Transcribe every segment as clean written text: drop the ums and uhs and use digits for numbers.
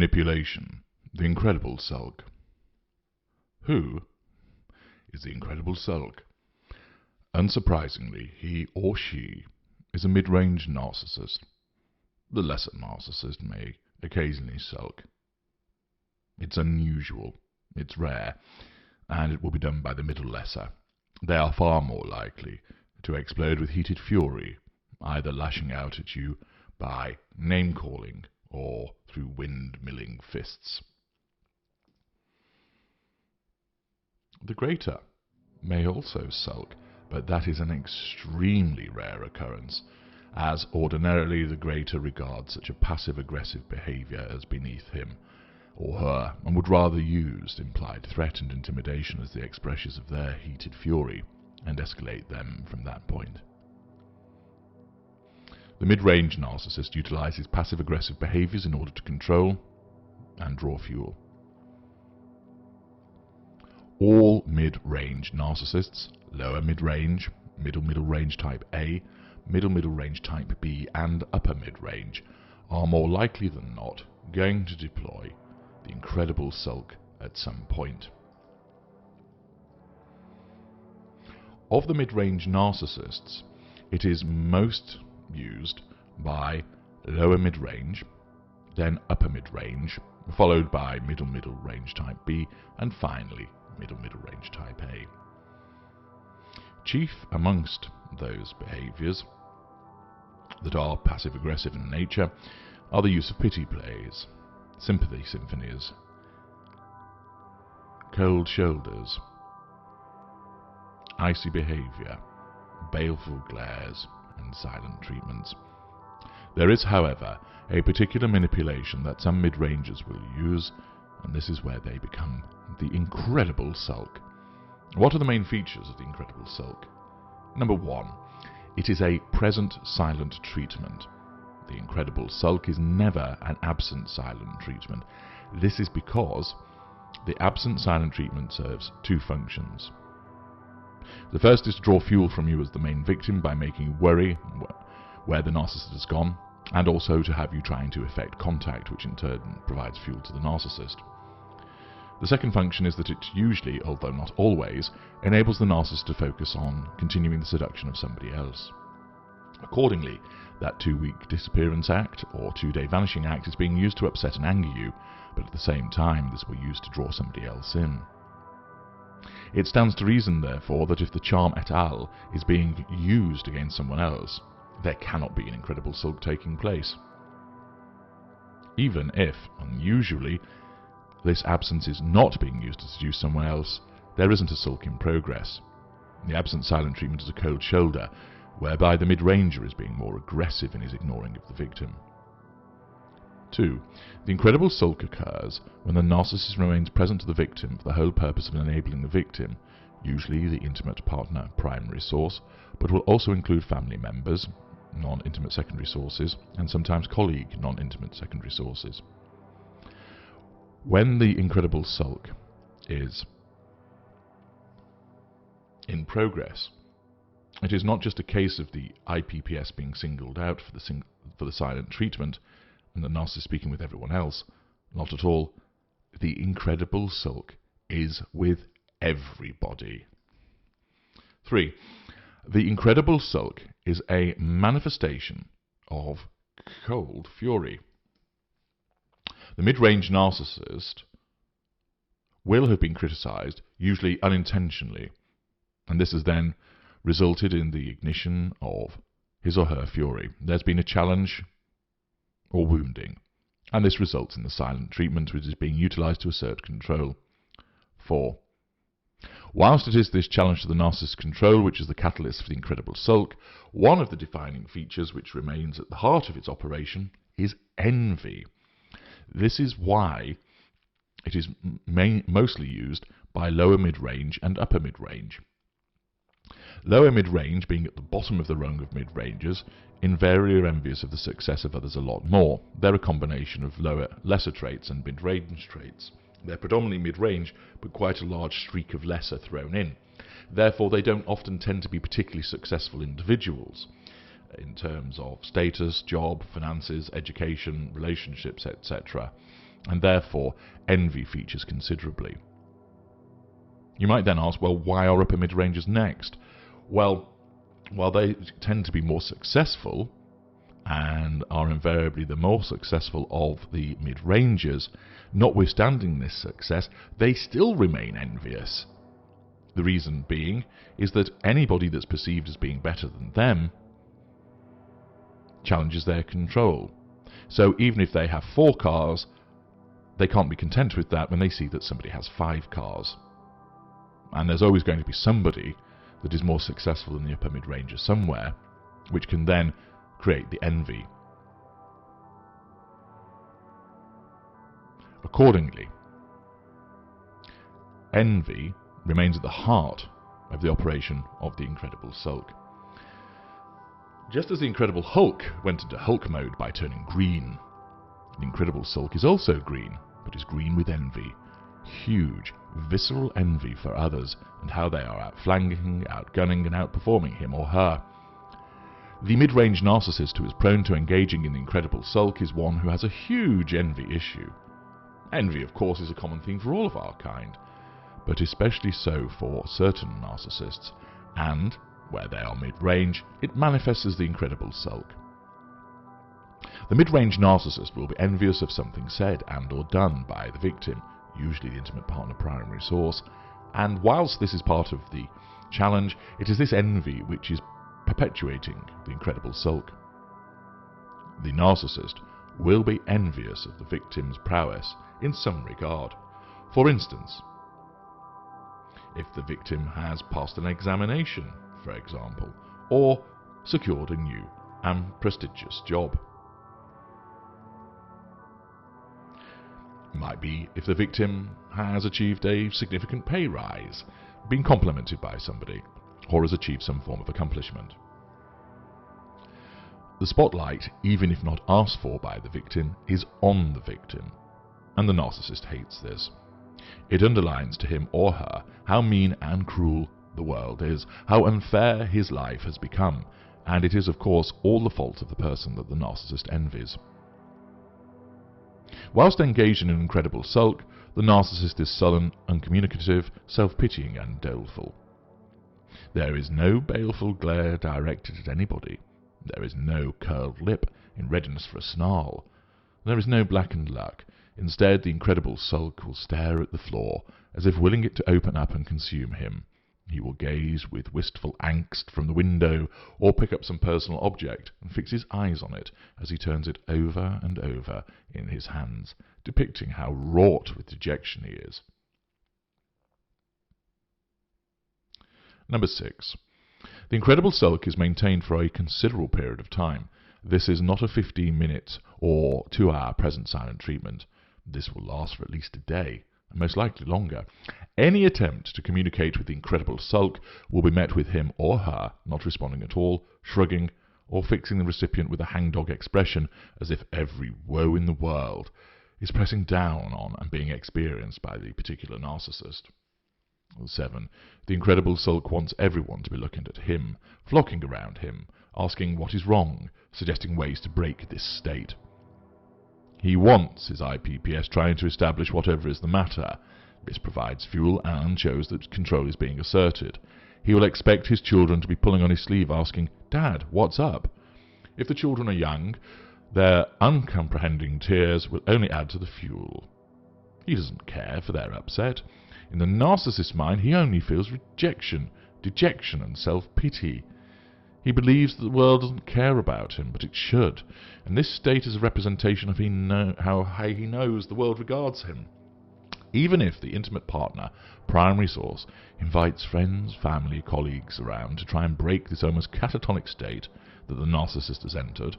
Manipulation. The Incredible Sulk. Who is the Incredible Sulk? Unsurprisingly, he or she is a mid-range narcissist. The lesser narcissist may occasionally sulk. It's unusual, it's rare, and it will be done by the middle lesser. They are far more likely to explode with heated fury, either lashing out at you by name-calling or through windmilling fists. The greater may also sulk, but that is an extremely rare occurrence, as ordinarily the greater regards such a passive-aggressive behaviour as beneath him or her, and would rather use implied threat and intimidation as the expressions of their heated fury, and escalate them from that point. The mid-range narcissist utilises passive-aggressive behaviours in order to control and draw fuel. All mid-range narcissists, lower mid-range, middle range type A, middle range type B, and upper mid-range, are more likely than not going to deploy the Incredible Sulk at some point. Of the mid-range narcissists, it is most used by lower mid-range, then upper mid-range, followed by middle range type B, and finally middle range type A. Chief amongst those behaviours that are passive-aggressive in nature are the use of pity plays, sympathy symphonies, cold shoulders, icy behaviour, baleful glares, and silent treatments. There is, however, a particular manipulation that some mid-rangers will use, and this is where they become the Incredible Sulk. What are the main features of the Incredible Sulk? Number 1. It is a present silent treatment. The Incredible Sulk is never an absent silent treatment. This is because the absent silent treatment serves two functions. The first is to draw fuel from you as the main victim by making you worry where the narcissist has gone, and also to have you trying to effect contact, which in turn provides fuel to the narcissist. The second function is that it usually, although not always, enables the narcissist to focus on continuing the seduction of somebody else. Accordingly, that 2-week disappearance act or 2-day vanishing act is being used to upset and anger you, but at the same time this will be used to draw somebody else in. It stands to reason, therefore, that if the charm et al. Is being used against someone else, there cannot be an Incredible Sulk taking place. Even if, unusually, this absence is not being used to seduce someone else, there isn't a sulk in progress. The absent silent treatment is a cold shoulder, whereby the mid-ranger is being more aggressive in his ignoring of the victim. 2. The Incredible Sulk occurs when the narcissist remains present to the victim for the whole purpose of enabling the victim, usually the intimate partner primary source, but will also include family members, non-intimate secondary sources, and sometimes colleague non-intimate secondary sources. When the Incredible Sulk is in progress, it is not just a case of the IPPS being singled out for the silent treatment and the narcissist speaking with everyone else. Not at all. The Incredible Sulk is with everybody. 3. The Incredible Sulk is a manifestation of cold fury. The mid-range narcissist will have been criticised, usually unintentionally, and this has then resulted in the ignition of his or her fury. There's been a challenge or wounding, and this results in the silent treatment which is being utilised to assert control. 4. Whilst it is this challenge to the narcissist's control which is the catalyst for the Incredible Sulk, one of the defining features which remains at the heart of its operation is envy. This is why it is mostly used by lower mid-range and upper mid-range. Lower mid-range, being at the bottom of the rung of mid-rangers, invariably are envious of the success of others a lot more. They're a combination of lesser traits and mid-range traits. They're predominantly mid-range, but quite a large streak of lesser thrown in. Therefore, they don't often tend to be particularly successful individuals in terms of status, job, finances, education, relationships, etc. and therefore envy features considerably. You might then ask, well, why are upper mid-rangers next? Well, while they tend to be more successful, and are invariably the more successful of the mid-rangers, notwithstanding this success, they still remain envious. The reason being is that anybody that's perceived as being better than them challenges their control. So even if they have 4 cars, they can't be content with that when they see that somebody has 5 cars. And there's always going to be somebody that is more successful in the upper mid-range somewhere, which can then create the envy. Accordingly, envy remains at the heart of the operation of the Incredible Sulk. Just as the Incredible Hulk went into Hulk mode by turning green, the Incredible Sulk is also green, but is green with envy. Huge, visceral envy for others and how they are outflanking, outgunning and outperforming him or her. The mid-range narcissist who is prone to engaging in the Incredible Sulk is one who has a huge envy issue. Envy, of course, is a common theme for all of our kind, but especially so for certain narcissists, and, where they are mid-range, it manifests as the Incredible Sulk. The mid-range narcissist will be envious of something said and or done by the victim, usually the intimate partner primary source, and whilst this is part of the challenge, it is this envy which is perpetuating the Incredible Sulk. The narcissist will be envious of the victim's prowess in some regard. For instance, if the victim has passed an examination, for example, or secured a new and prestigious job. It might be if the victim has achieved a significant pay rise, been complimented by somebody, or has achieved some form of accomplishment. The spotlight, even if not asked for by the victim, is on the victim, and the narcissist hates this. It underlines to him or her how mean and cruel the world is, how unfair his life has become, and it is of course all the fault of the person that the narcissist envies. Whilst engaged in an Incredible Sulk, the narcissist is sullen, uncommunicative, self-pitying and doleful. There is no baleful glare directed at anybody. There is no curled lip in readiness for a snarl. There is no blackened luck. Instead, the Incredible Sulk will stare at the floor, as if willing it to open up and consume him. He will gaze with wistful angst from the window, or pick up some personal object and fix his eyes on it as he turns it over and over in his hands, depicting how wrought with dejection he is. Number 6. The Incredible Sulk is maintained for a considerable period of time. This is not a 15-minute or 2-hour present silent treatment. This will last for at least a day, and most likely longer. Any attempt to communicate with the Incredible Sulk will be met with him or her not responding at all, shrugging, or fixing the recipient with a hangdog expression as if every woe in the world is pressing down on and being experienced by the particular narcissist. 7. The Incredible Sulk wants everyone to be looking at him, flocking around him, asking what is wrong, suggesting ways to break this state. He wants his IPPS trying to establish whatever is the matter. This provides fuel and shows that control is being asserted. He will expect his children to be pulling on his sleeve asking, "Dad, what's up?" If the children are young, their uncomprehending tears will only add to the fuel. He doesn't care for their upset. In the narcissist's mind, he only feels rejection, dejection and self-pity. He believes that the world doesn't care about him, but it should, and this state is a representation of how high he knows the world regards him. Even if the intimate partner, primary source, invites friends, family, colleagues around to try and break this almost catatonic state that the narcissist has entered,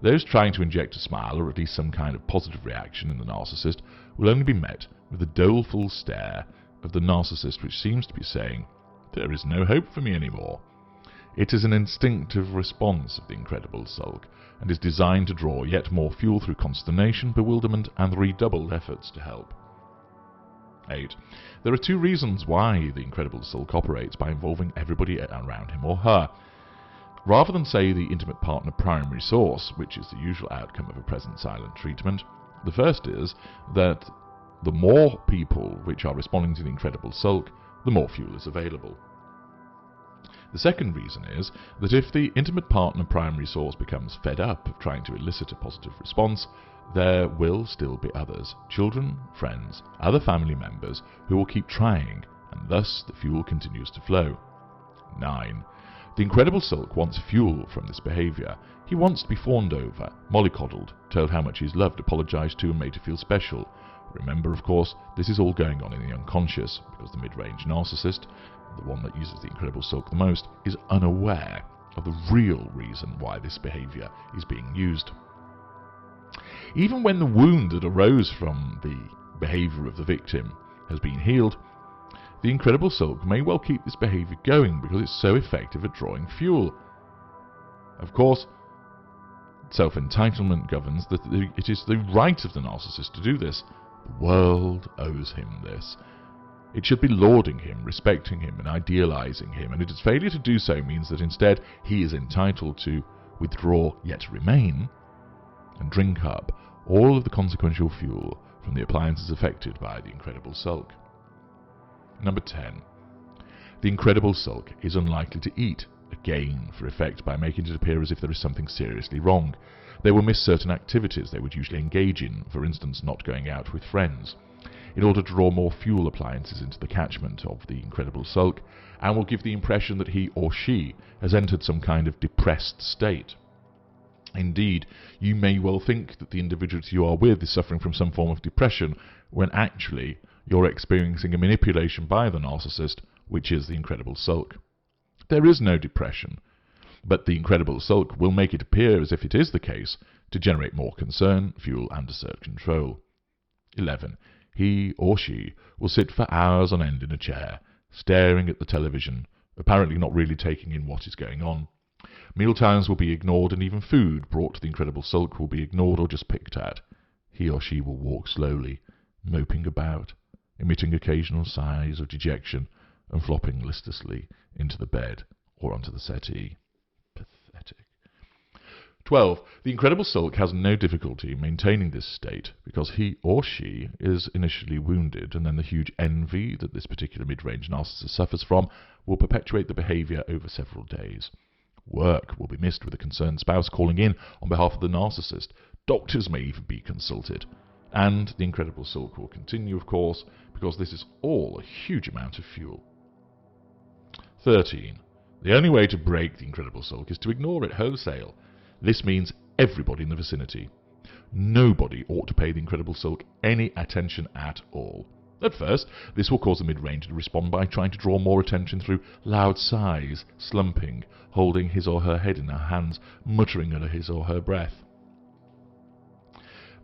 those trying to inject a smile or at least some kind of positive reaction in the narcissist will only be met with the doleful stare of the narcissist, which seems to be saying, "There is no hope for me anymore." It is an instinctive response of the Incredible Sulk, and is designed to draw yet more fuel through consternation, bewilderment, and redoubled efforts to help. 8. There are 2 reasons why the Incredible Sulk operates by involving everybody around him or her. Rather than, say, the intimate partner primary source, which is the usual outcome of a present silent treatment, The first is that the more people which are responding to the incredible sulk, the more fuel is available. The second reason is that if the intimate partner primary source becomes fed up of trying to elicit a positive response, there will still be others, children, friends, other family members, who will keep trying, and thus the fuel continues to flow. 9. The incredible sulk wants fuel from this behaviour. He wants to be fawned over, mollycoddled, told how much he's loved, apologised to and made to feel special. Remember, of course, this is all going on in the unconscious, because the mid-range narcissist, the one that uses the incredible sulk the most, is unaware of the real reason why this behaviour is being used. Even when the wound that arose from the behaviour of the victim has been healed, the incredible sulk may well keep this behaviour going because it's so effective at drawing fuel. Of course, self-entitlement governs that it is the right of the narcissist to do this. The world owes him this. It should be lauding him, respecting him, and idealising him, and its failure to do so means that instead he is entitled to withdraw yet remain and drink up all of the consequential fuel from the appliances affected by the incredible sulk. Number 10. The incredible sulk is unlikely to eat, again for effect by making it appear as if there is something seriously wrong. They will miss certain activities they would usually engage in, for instance not going out with friends, in order to draw more fuel appliances into the catchment of the incredible sulk, and will give the impression that he or she has entered some kind of depressed state. Indeed, you may well think that the individual you are with is suffering from some form of depression, when actually you're experiencing a manipulation by the narcissist, which is the incredible sulk. There is no depression, but the incredible sulk will make it appear as if it is the case to generate more concern, fuel, and assert control. 11. He or she will sit for hours on end in a chair, staring at the television, apparently not really taking in what is going on. Mealtimes will be ignored, and even food brought to the incredible sulk will be ignored or just picked at. He or she will walk slowly, moping about, emitting occasional sighs of dejection, and flopping listlessly into the bed or onto the settee. Pathetic. 12. The incredible sulk has no difficulty maintaining this state because he or she is initially wounded, and then the huge envy that this particular mid-range narcissist suffers from will perpetuate the behaviour over several days. Work will be missed with a concerned spouse calling in on behalf of the narcissist. Doctors may even be consulted. And the incredible sulk will continue, of course, because this is all a huge amount of fuel. 13. The only way to break the incredible sulk is to ignore it wholesale. This means everybody in the vicinity. Nobody ought to pay the incredible sulk any attention at all. At first, this will cause the mid-ranger to respond by trying to draw more attention through loud sighs, slumping, holding his or her head in her hands, muttering under his or her breath.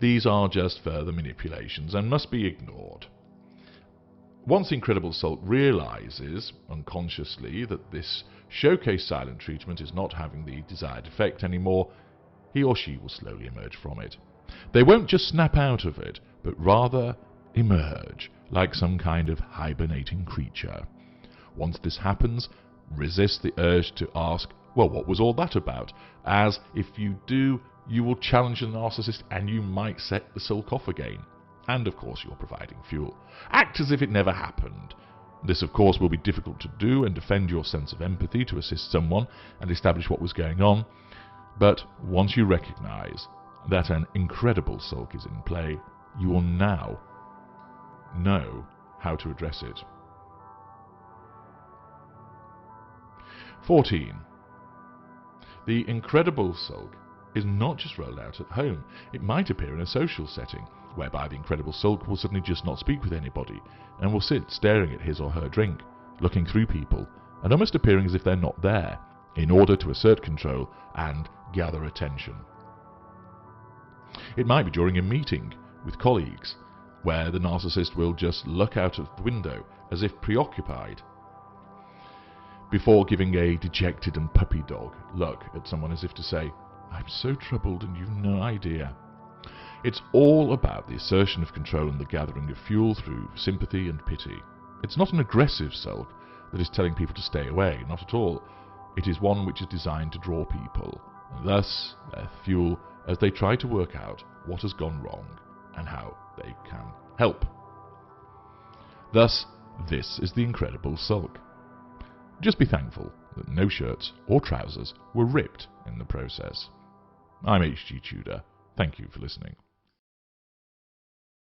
These are just further manipulations and must be ignored. Once the incredible sulk realises, unconsciously, that this showcase silent treatment is not having the desired effect anymore, he or she will slowly emerge from it. They won't just snap out of it, but rather emerge, like some kind of hibernating creature. Once this happens, resist the urge to ask, well, what was all that about? As if you do, you will challenge the narcissist and you might set the sulk off again. And of course you're providing fuel. Act as if it never happened. This of course will be difficult to do and defend your sense of empathy to assist someone and establish what was going on. But once you recognise that an incredible sulk is in play, you will now know how to address it. 14. The incredible sulk is not just rolled out at home. It might appear in a social setting, whereby the incredible sulk will suddenly just not speak with anybody, and will sit staring at his or her drink, looking through people, and almost appearing as if they're not there, in order to assert control and gather attention. It might be during a meeting with colleagues, where the narcissist will just look out of the window as if preoccupied, before giving a dejected and puppy dog look at someone as if to say, I'm so troubled and you've no idea. It's all about the assertion of control and the gathering of fuel through sympathy and pity. It's not an aggressive sulk that is telling people to stay away, not at all. It is one which is designed to draw people, and thus their fuel as they try to work out what has gone wrong and how they can help. Thus, this is the incredible Sulk. Just be thankful that no shirts or trousers were ripped in the process. I'm H.G. Tudor. Thank you for listening.